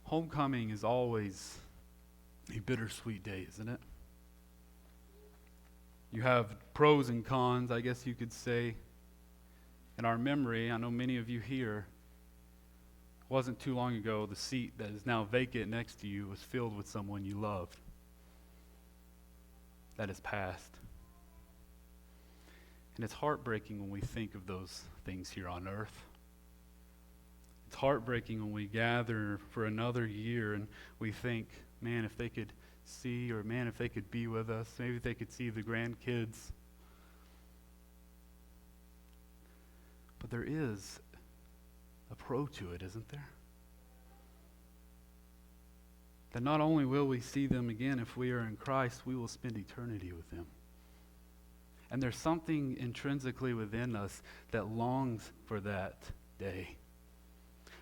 Homecoming is always a bittersweet day, isn't it? You have pros and cons, I guess you could say. In our memory, I know many of you here, it wasn't too long ago, the seat that is now vacant next to you was filled with someone you loved. That is past. And it's heartbreaking when we think of those things here on earth. It's heartbreaking when we gather for another year and we think, man, if they could see, or man, if they could be with us, maybe if they could see the grandkids. But there is a pro to it, isn't there? That not only will we see them again if we are in Christ, we will spend eternity with them. And there's something intrinsically within us that longs for that day.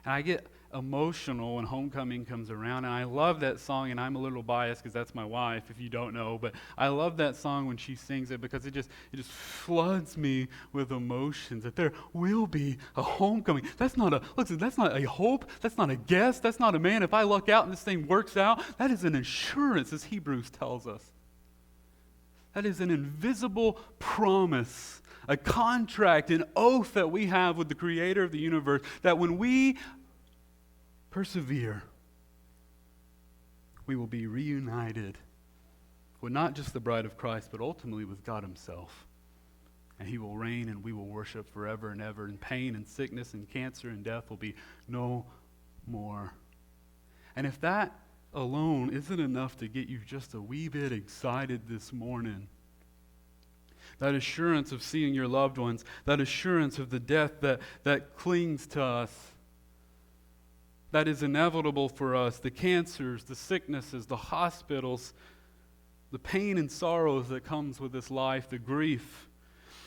And I get emotional when homecoming comes around, and I love that song, and I'm a little biased because that's my wife, if you don't know, but I love that song when she sings it because it just floods me with emotions that there will be a homecoming. That's not a hope, that's not a guess, that's not a man, if I luck out and this thing works out, that is an assurance, as Hebrews tells us. That is an invisible promise, a contract, an oath that we have with the Creator of the universe, that when we persevere, we will be reunited with not just the bride of Christ, but ultimately with God Himself. And He will reign and we will worship forever and ever, and pain and sickness and cancer and death will be no more. And if that alone isn't enough to get you just a wee bit excited this morning, that assurance of seeing your loved ones, that assurance of the death that clings to us, that is inevitable for us, the cancers, the sicknesses, the hospitals, the pain and sorrows that comes with this life, the grief.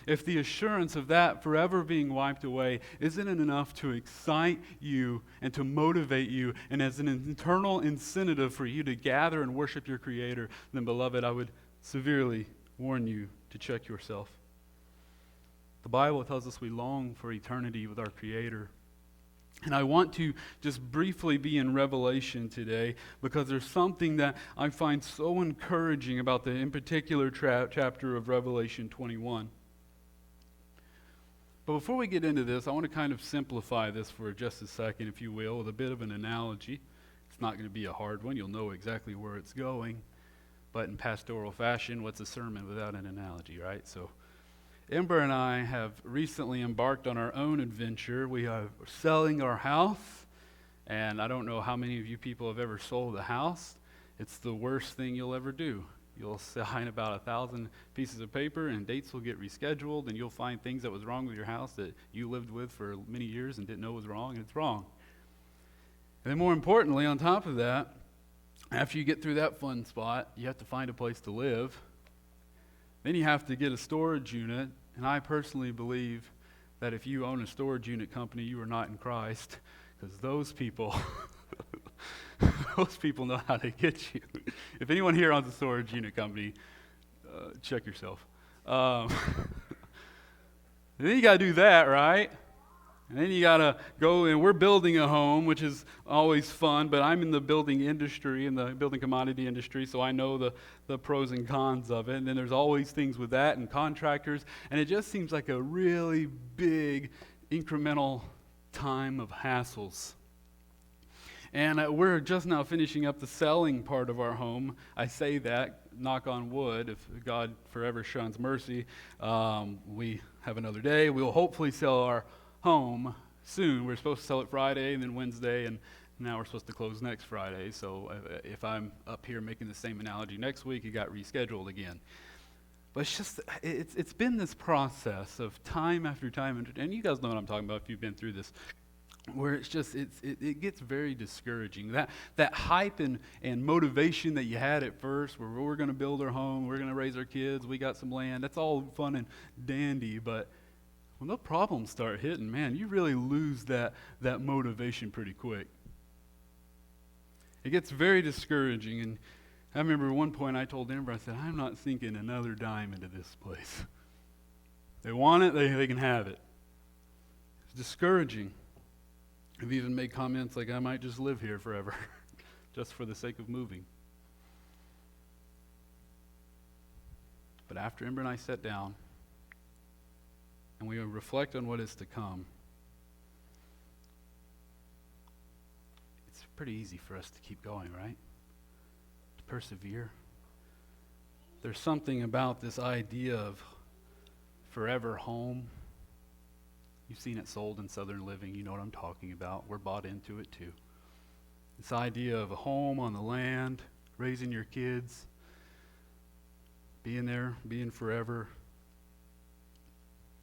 If the assurance of that forever being wiped away isn't enough to excite you and to motivate you and as an internal incentive for you to gather and worship your Creator, then beloved, I would severely warn you to check yourself. The Bible tells us we long for eternity with our Creator. And I want to just briefly be in Revelation today because there's something that I find so encouraging about the in particular chapter of Revelation 21. But before we get into this, I want to kind of simplify this for just a second, if you will, with a bit of an analogy. It's not going to be a hard one. You'll know exactly where it's going. But in pastoral fashion, what's a sermon without an analogy, right? So Ember and I have recently embarked on our own adventure. We are selling our house, and I don't know how many of you people have ever sold a house. It's the worst thing you'll ever do. You'll sign about 1,000 pieces of paper, and dates will get rescheduled, and you'll find things that was wrong with your house that you lived with for many years and didn't know was wrong, and it's wrong. And then more importantly, on top of that, after you get through that fun spot, you have to find a place to live. Then you have to get a storage unit, and I personally believe that if you own a storage unit company, you are not in Christ, because those people, those people know how to get you. If anyone here owns a storage unit company, check yourself. Then you got to do that, right? And then you got to go, and we're building a home, which is always fun, but I'm in the building industry, in the building commodity industry, so I know the pros and cons of it. And then there's always things with that and contractors, and it just seems like a really big incremental time of hassles. And we're just now finishing up the selling part of our home. I say that, knock on wood, if God forever shuns mercy, we have another day. We'll hopefully sell our home soon. We're supposed to sell it Friday and then Wednesday, and now we're supposed to close next Friday. So if I'm up here making the same analogy next week, it got rescheduled again. But it's been this process of time after time, and you guys know what I'm talking about if you've been through this, where it gets very discouraging. That hype and motivation that you had at first, where we're going to build our home, we're going to raise our kids, we got some land, that's all fun and dandy, but when the problems start hitting, man, you really lose that motivation pretty quick. It gets very discouraging, and I remember at one point I told Amber, I said, I'm not sinking another dime into this place. They want it, they can have it. It's discouraging. I've even made comments like I might just live here forever. just for the sake of moving. But after Ember and I sat down and we reflect on what is to come, it's pretty easy for us to keep going, right? To persevere. There's something about this idea of forever home. You've seen it sold in Southern Living. You know what I'm talking about. We're bought into it too. This idea of a home on the land, raising your kids, being there, being forever.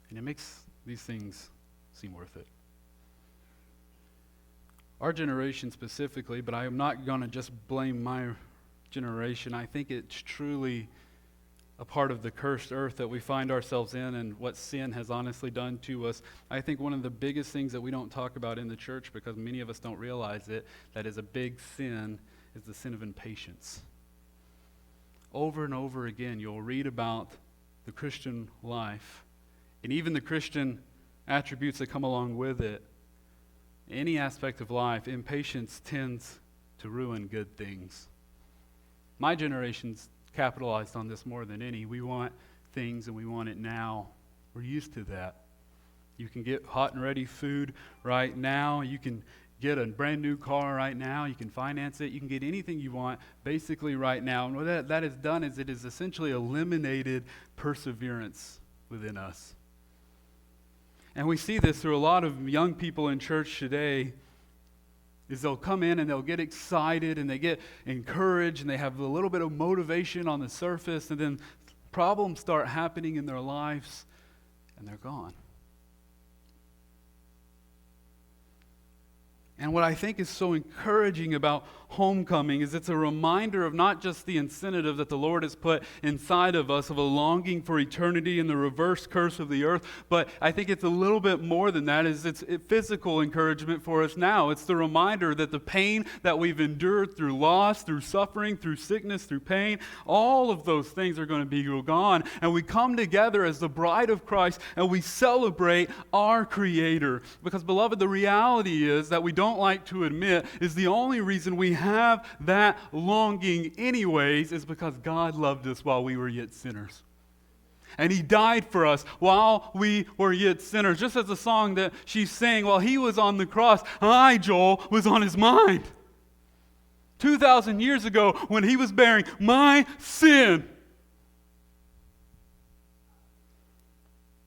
And it makes these things seem worth it. Our generation specifically, but I am not going to just blame my generation. I think it's truly a part of the cursed earth that we find ourselves in and what sin has honestly done to us. I think one of the biggest things that we don't talk about in the church, because many of us don't realize it, that is a big sin, is the sin of impatience. Over and over again, you'll read about the Christian life and even the Christian attributes that come along with it. Any aspect of life, impatience tends to ruin good things. My generation's capitalized on this more than any. We want things and we want it now. We're used to that. You can get hot and ready food right now. You can get a brand new car right now. You can finance it. You can get anything you want basically right now. And what that has done is it has essentially eliminated perseverance within us. And we see this through a lot of young people in church today, is they'll come in and they'll get excited and they get encouraged and they have a little bit of motivation on the surface, and then problems start happening in their lives and they're gone. And what I think is so encouraging about homecoming is it's a reminder of not just the incentive that the Lord has put inside of us of a longing for eternity and the reverse curse of the earth, but I think it's a little bit more than that. It's physical encouragement for us now. It's the reminder that the pain that we've endured through loss, through suffering, through sickness, through pain, all of those things are going to be gone. And we come together as the bride of Christ and we celebrate our Creator. Because, beloved, the reality is that we don't like to admit is the only reason we have that longing anyways is because God loved us while we were yet sinners. And He died for us while we were yet sinners. Just as the song that she's saying, while He was on the cross, I, Joel, was on His mind. 2,000 years ago when He was bearing my sin.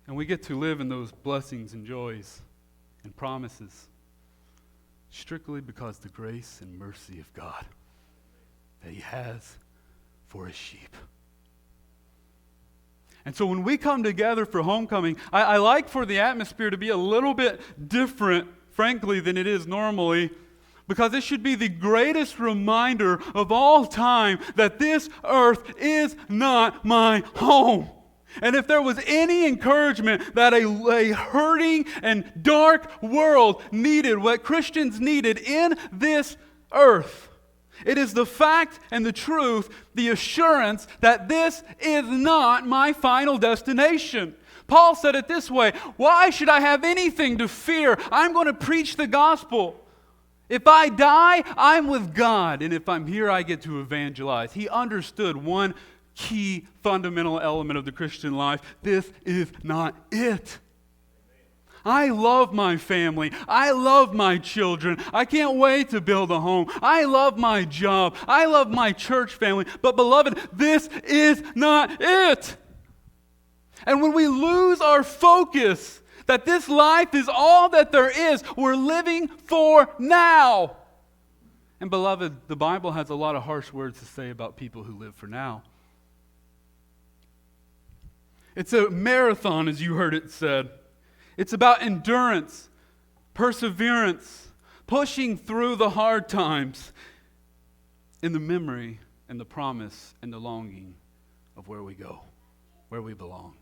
And we get to live in those blessings and joys and promises strictly because the grace and mercy of God that He has for His sheep. And so when we come together for homecoming, I like for the atmosphere to be a little bit different, frankly, than it is normally, because it should be the greatest reminder of all time that this earth is not my home. And if there was any encouragement that a hurting and dark world needed, what Christians needed in this earth, it is the fact and the truth, the assurance that this is not my final destination. Paul said it this way, why should I have anything to fear? I'm going to preach the gospel. If I die, I'm with God. And if I'm here, I get to evangelize. He understood one key fundamental element of the Christian life. This is not it. I love my family. I love my children. I can't wait to build a home. I love my job. I love my church family. But beloved, this is not it. And when we lose our focus that this life is all that there is, we're living for now. And beloved, the Bible has a lot of harsh words to say about people who live for now. It's a marathon, as you heard it said. It's about endurance, perseverance, pushing through the hard times in the memory and the promise and the longing of where we go, where we belong,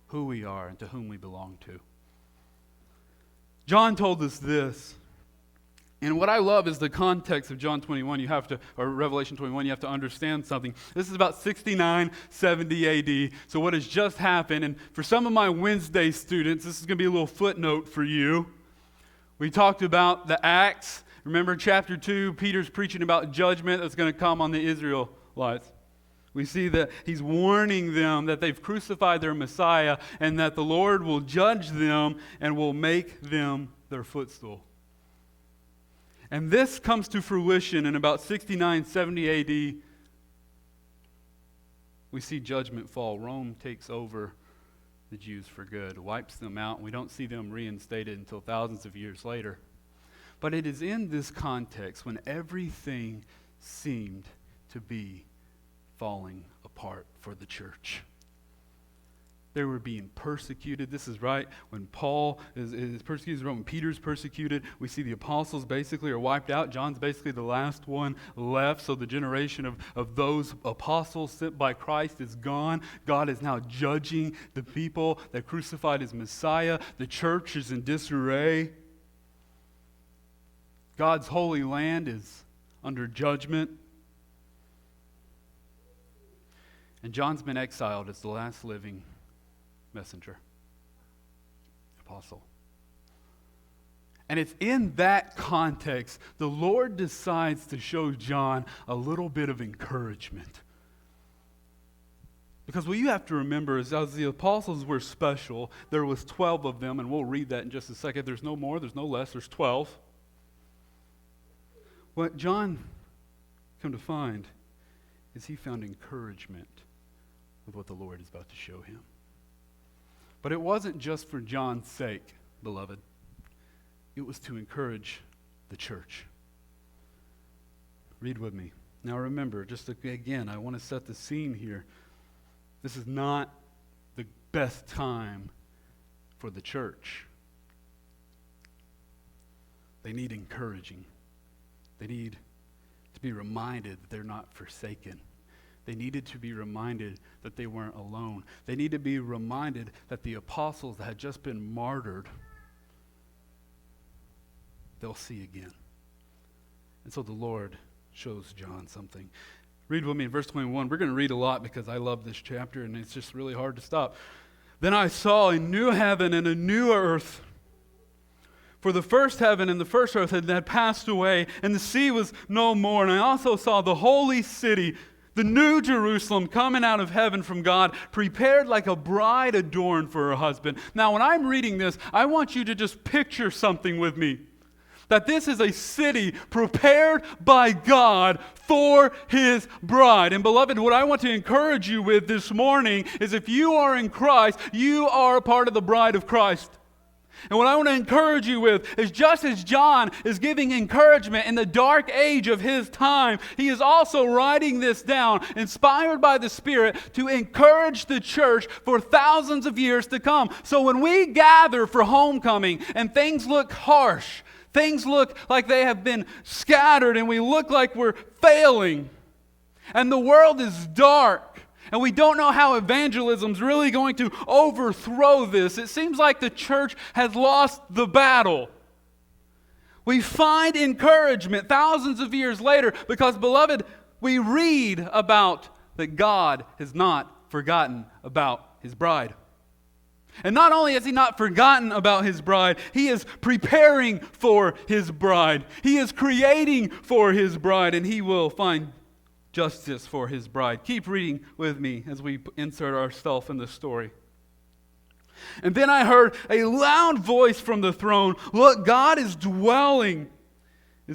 who we are, and to whom we belong to. John told us this. And what I love is the context of John 21. Or Revelation 21, you have to understand something. This is about 69, 70 AD. So what has just happened, and for some of my Wednesday students, this is going to be a little footnote for you. We talked about the Acts Remember chapter 2, Peter's preaching about judgment that's going to come on the Israelites. We see that he's warning them that they've crucified their Messiah and that the Lord will judge them and will make them their footstool. And this comes to fruition in about 69, 70 AD. We see judgment fall. Rome takes over the Jews for good, wipes them out. We don't see them reinstated until thousands of years later. But it is in this context when everything seemed to be falling apart for the church. They were being persecuted. This is right when Paul is persecuted, when Peter's persecuted. We see the apostles basically are wiped out. John's basically the last one left. So the generation of those apostles sent by Christ is gone. God is now judging the people that crucified his Messiah. The church is in disarray. God's holy land is under judgment. And John's been exiled as the last living messenger, apostle. And it's in that context the Lord decides to show John a little bit of encouragement. Because what you have to remember is as the apostles were special, there was 12 of them, and we'll read that in just a second. There's no more, there's no less, there's 12. What John come to find is he found encouragement with what the Lord is about to show him. But it wasn't just for John's sake, beloved. It was to encourage the church. Read with me. Now remember, just again, I want to set the scene here. This is not the best time for the church. They need encouraging. They need to be reminded that they're not forsaken. They needed to be reminded that they weren't alone. They need to be reminded that the apostles that had just been martyred, they'll see again. And so the Lord shows John something. Read with me in verse 21. We're going to read a lot because I love this chapter and it's just really hard to stop. Then I saw a new heaven and a new earth. For the first heaven and the first earth had passed away, and the sea was no more. And I also saw the holy city, the new Jerusalem, coming out of heaven from God, prepared like a bride adorned for her husband. Now, when I'm reading this, I want you to just picture something with me. That this is a city prepared by God for his bride. And beloved, what I want to encourage you with this morning is if you are in Christ, you are a part of the bride of Christ. And what I want to encourage you with is just as John is giving encouragement in the dark age of his time, he is also writing this down, inspired by the Spirit, to encourage the church for thousands of years to come. So when we gather for homecoming and things look harsh, things look like they have been scattered and we look like we're failing, and the world is dark, and we don't know how evangelism's really going to overthrow this. It seems like the church has lost the battle. We find encouragement thousands of years later because, beloved, we read about that God has not forgotten about his bride. And not only has he not forgotten about his bride, he is preparing for his bride. He is creating for his bride, and he will find justice for his bride. Keep reading with me as we insert ourselves in the story. And then I heard a loud voice from the throne. Look, God is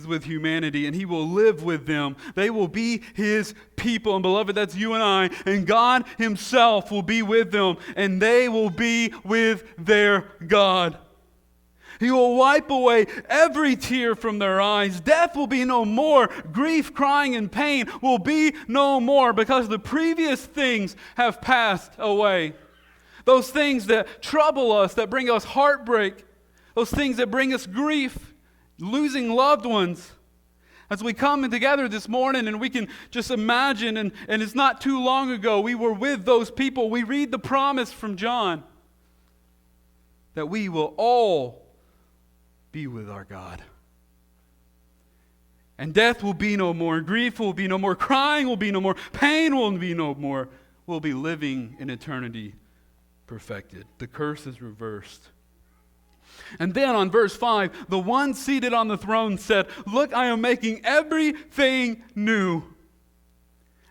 with humanity, and he will live with them. They will be his people. And beloved, that's you and I. And God himself will be with them, and they will be with their God. He will wipe away every tear from their eyes. Death will be no more. Grief, crying, and pain will be no more because the previous things have passed away. Those things that trouble us, that bring us heartbreak, those things that bring us grief, losing loved ones. As we come together this morning and we can just imagine, and it's not too long ago, we were with those people. We read the promise from John that we will all be with our God. And death will be no more, grief will be no more, crying will be no more, pain will be no more. We'll be living in eternity perfected. The curse is reversed. And then on verse 5, the one seated on the throne said, "Look, I am making everything new."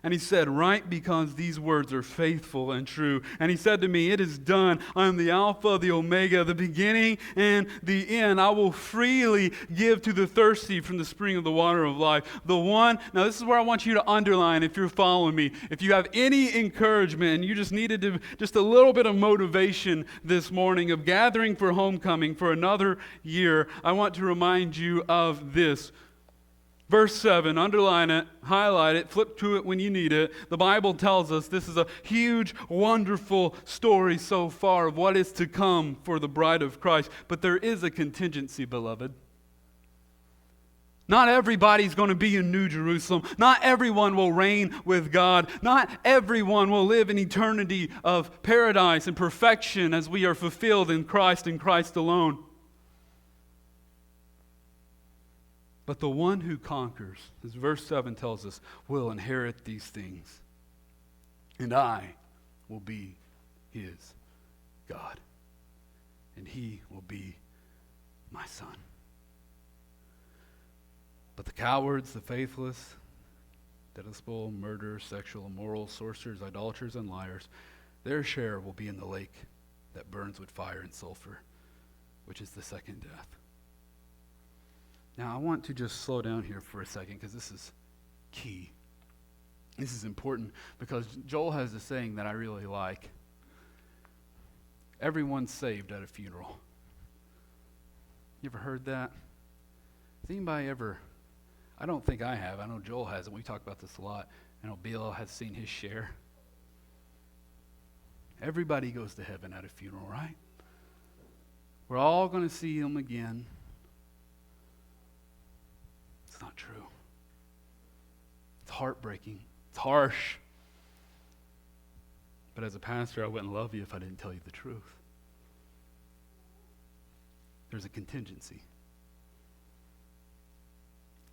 And he said, "Write, because these words are faithful and true." And he said to me, "It is done. I am the Alpha, the Omega, the beginning and the end. I will freely give to the thirsty from the spring of the water of life." The one, now this is where I want you to underline if you're following me. If you have any encouragement and you just needed just a little bit of motivation this morning of gathering for homecoming for another year, I want to remind you of this. Verse 7, underline it, highlight it, flip to it when you need it. The Bible tells us this is a huge, wonderful story so far of what is to come for the bride of Christ. But there is a contingency, beloved. Not everybody's going to be in New Jerusalem. Not everyone will reign with God. Not everyone will live in eternity of paradise and perfection as we are fulfilled in Christ and Christ alone. But the one who conquers, as verse 7 tells us, will inherit these things. And I will be his God. And he will be my son. But the cowards, the faithless, detestable, murderers, sexual, immoral, sorcerers, idolaters, and liars, their share will be in the lake that burns with fire and sulfur, which is the second death. Now, I want to just slow down here for a second because this is key. This is important because Joel has a saying that I really like. Everyone's saved at a funeral. You ever heard that? Has anybody ever? I don't think I have. I know Joel hasn't. We talk about this a lot. I know Bill has seen his share. Everybody goes to heaven at a funeral, right? We're all going to see him again. It's not true. It's heartbreaking. It's harsh. But as a pastor, I wouldn't love you if I didn't tell you the truth. There's a contingency.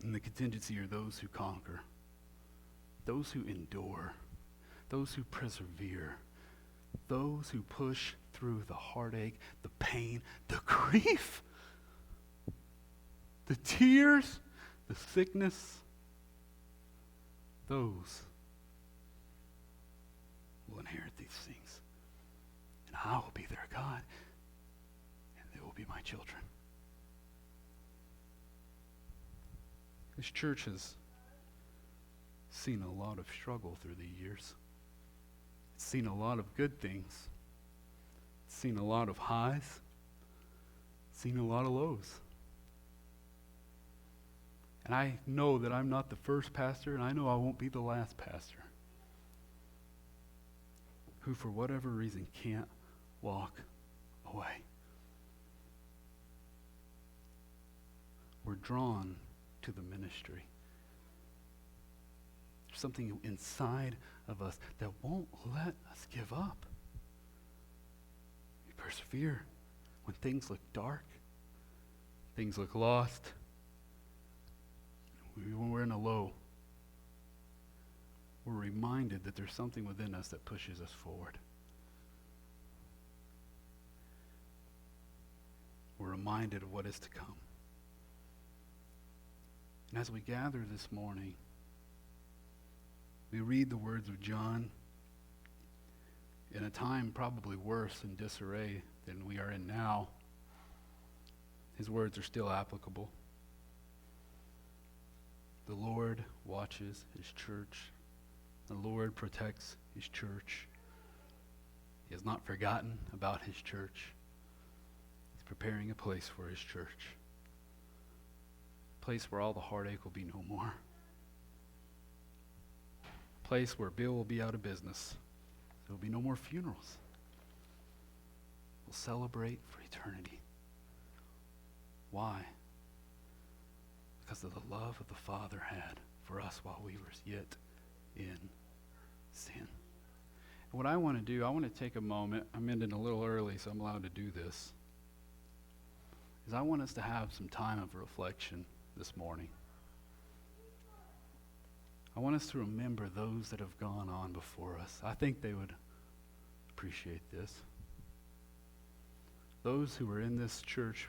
And the contingency are those who conquer, those who endure, those who persevere, those who push through the heartache, the pain, the grief, the tears, the sickness. Those will inherit these things. And I will be their God, and they will be my children. This church has seen a lot of struggle through the years. It's seen a lot of good things. It's seen a lot of highs. It's seen a lot of lows. And I know that I'm not the first pastor, and I know I won't be the last pastor who, for whatever reason, can't walk away. We're drawn to the ministry. There's something inside of us that won't let us give up. We persevere when things look dark, things look lost, when we're in a low. We're reminded that there's something within us that pushes us forward. We're reminded of what is to come. And as we gather this morning, we read the words of John in a time probably worse in disarray than we are in now. His words are still applicable. The Lord watches his church. The Lord protects his church. He has not forgotten about his church. He's preparing a place for his church. A place where all the heartache will be no more. A place where Bill will be out of business. There will be no more funerals. We'll celebrate for eternity. Why? Because of the love that the Father had for us while we were yet in sin. And what I want to do, I want to take a moment. I'm ending a little early, so I'm allowed to do this. Is I want us to have some time of reflection this morning. I want us to remember those that have gone on before us. I think they would appreciate this. those who were in this church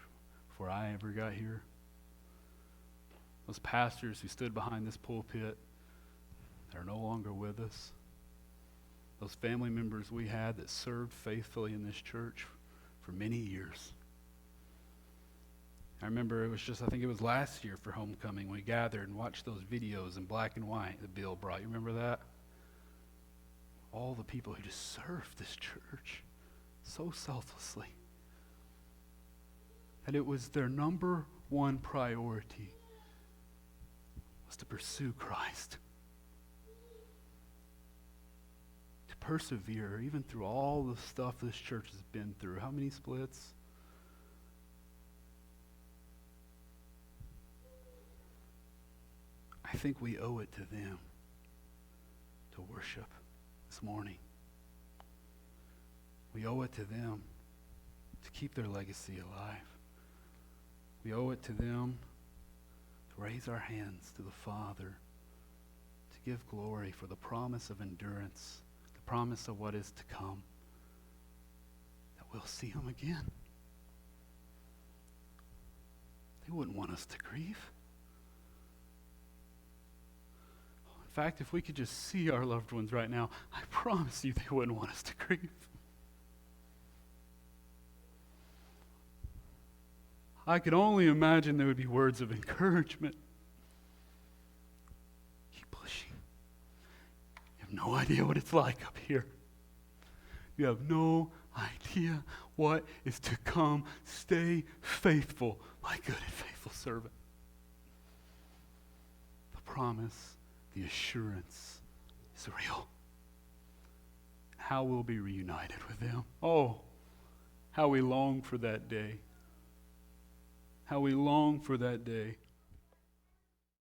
before I ever got here, those pastors who stood behind this pulpit that are no longer with us, those family members we had that served faithfully in this church for many years. I remember I think it was last year for homecoming, we gathered and watched those videos in black and white that Bill brought. You remember that? All the people who just served this church so selflessly. And it was their number one priority was to pursue Christ. To persevere, even through all the stuff this church has been through. How many splits? I think we owe it to them to worship this morning. We owe it to them to keep their legacy alive. We owe it to them to raise our hands to the Father, to give glory for the promise of endurance, the promise of what is to come, that we'll see him again. They wouldn't want us to grieve. In fact, if we could just see our loved ones right now, I promise you they wouldn't want us to grieve. I could only imagine there would be words of encouragement. Keep pushing. You have no idea what it's like up here. You have no idea what is to come. Stay faithful, my good and faithful servant. The promise, the assurance is real. How we'll be reunited with them. Oh, how we long for that day. How we long for that day